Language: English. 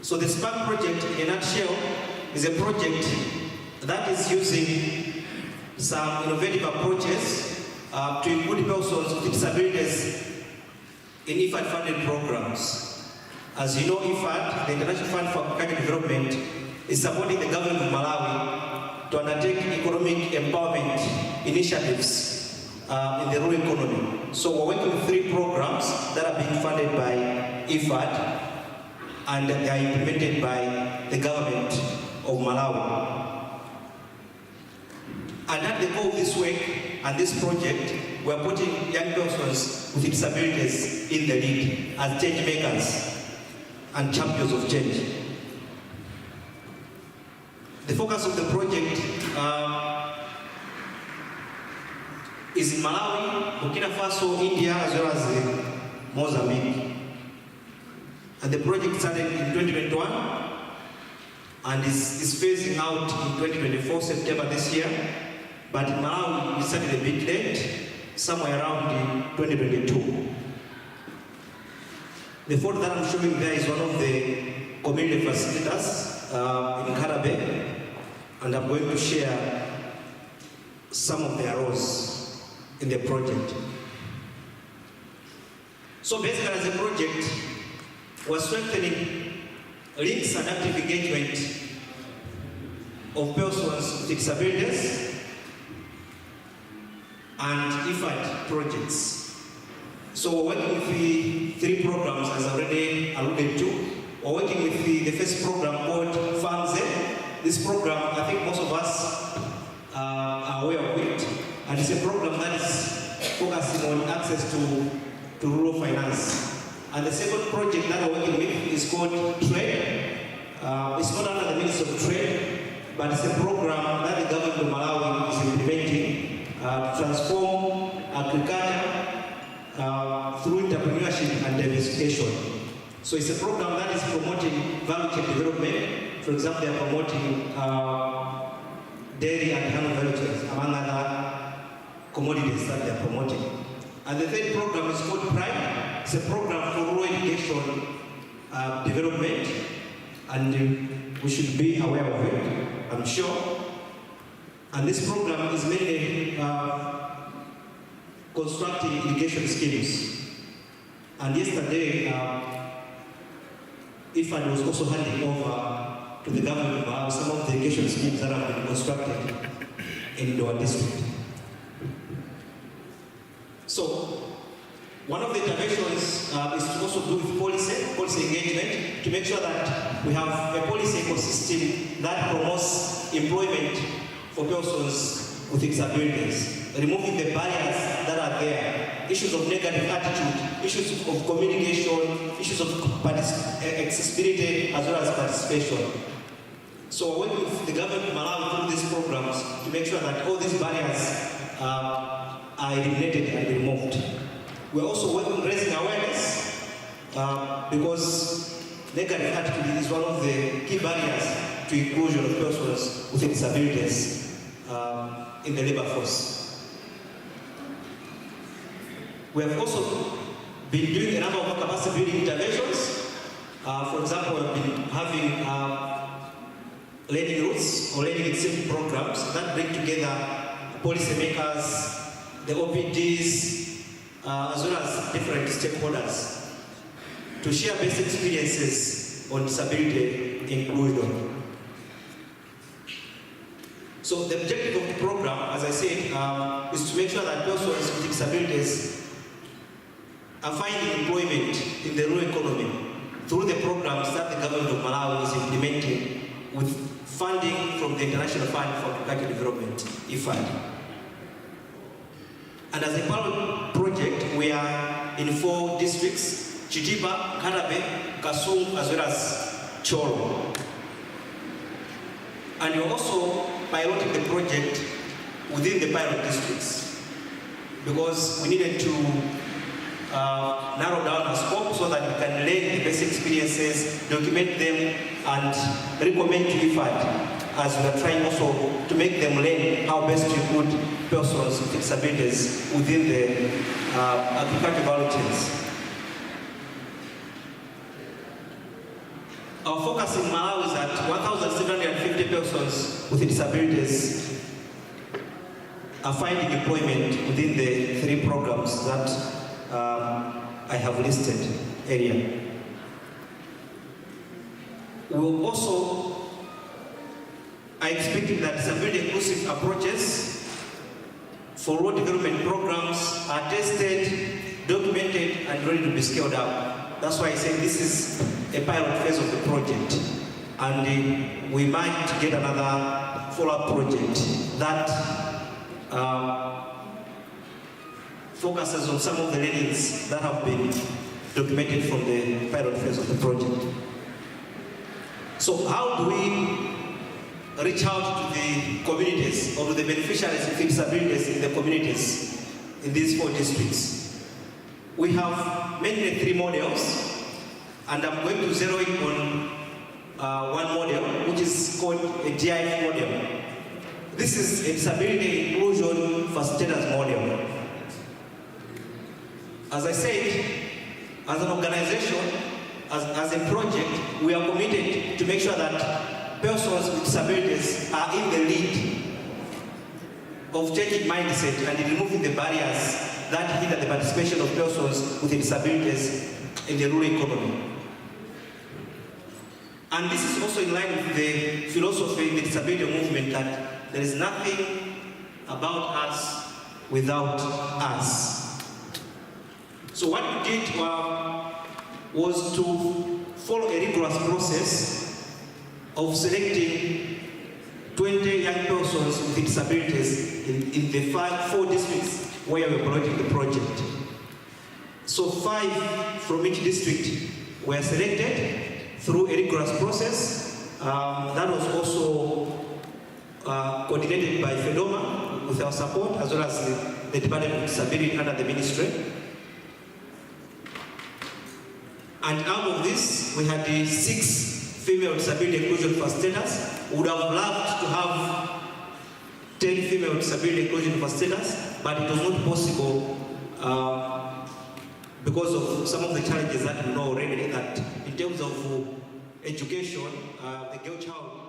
So the SPARK project, in a nutshell, is a project that is using some innovative approaches to include persons with disabilities in IFAD-funded programs. As you know, IFAD, the International Fund for Agricultural Development, is supporting the government of Malawi to undertake economic empowerment initiatives in the rural economy. So we're working with 3 programs that are being funded by IFAD, and they are implemented by the government of Malawi. And at the core of this work and this project, we are putting young persons with disabilities in the lead as change makers and champions of change. The focus of the project is in Malawi, Burkina Faso, India, as well as Mozambique. And the project started in 2021 and is phasing out in 2024, September this year. But in Malawi, we started a bit late, somewhere around in 2022. The photo that I'm showing there is one of the community facilitators in Karabe, and I'm going to share some of their roles in the project. So basically, as a project, we're strengthening links and active engagement of persons with disabilities and IFAD projects. So we're working with the 3 programs, as I already alluded to. We're working with the first program called FAMZE. This program, I think most of us are aware of it, and it's a program that is focusing on access to rural finance. And the second project that we're working with is called Trade. It's not under the Ministry of Trade, but it's a program that the government of Malawi is implementing to transform agriculture through entrepreneurship and diversification. So it's a program that is promoting value chain development. For example, they are promoting dairy and animal value chains, among other commodities that they are promoting. And the third program is called Prime. It's a program for rural education development, and we should be aware of it, I'm sure. And this program is mainly constructing irrigation schemes. And yesterday, IFAD was also handing over to the government of some of the irrigation schemes that have been constructed in our district. So, one of the interventions is to also do with policy engagement, to make sure that we have a policy ecosystem that promotes employment for persons with disabilities, removing the barriers that are there, issues of negative attitude, issues of communication, issues of accessibility as well as participation. So we're working with the government of Malawi through these programs to make sure that all these barriers are eliminated and removed. We're also working on raising awareness because negative attitude is one of the key barriers to inclusion of persons with disabilities in the labor force. We have also been doing a number of capacity building interventions. For example, we've been having learning routes or learning incentive programs that bring together policymakers, the OPDs, as well as different stakeholders to share best experiences on disability inclusion. So the objective of the program, as I said, is to make sure that persons with disabilities are finding employment in the rural economy through the programs that the government of Malawi is implementing with funding from the International Fund for Agricultural Development, IFAD. And as a pilot project, we are in 4 districts: Chitipa, Karabe, Kasum, as well as Choro. And we're also piloting the project within the pilot districts because we needed to narrow down our scope so that we can learn the best experiences, document them, and recommend to IFAD as we are trying also to make them learn how best to include persons with disabilities within the agricultural value chains. Our focus in Malawi is that 1,750 persons with disabilities are finding employment within the 3 programs that I have listed earlier. We will also are expecting that disability inclusive approaches for rural development programs are tested, documented, and ready to be scaled up. That's why I say this is a pilot phase of the project, and we might get another follow-up project that focuses on some of the learnings that have been documented from the pilot phase of the project. So how do we reach out to the communities or to the beneficiaries with disabilities in the communities in these 4 districts? We have mainly 3 models, and I'm going to zero in on one model, which is called a GIF model. This is a disability inclusion facilitators model. As I said, as an organization, as a project, we are committed to make sure that persons with disabilities are in the lead of changing mindset and removing the barriers that hinder the participation of persons with disabilities in the rural economy. And this is also in line with the philosophy in the disability movement that there is nothing about us without us. So what we did was to follow a rigorous process of selecting 20 young persons with disabilities in the 4 districts where we're piloting the project. So 5 from each district were selected through a rigorous process. That was also coordinated by FEDOMA with our support, as well as the Department of Disability under the ministry. And out of this, we had the 6 female disability inclusion facilitators. We would have loved to have 10 female disability inclusion facilitators, but it was not possible because of some of the challenges that we know already, that in terms of education, the girl child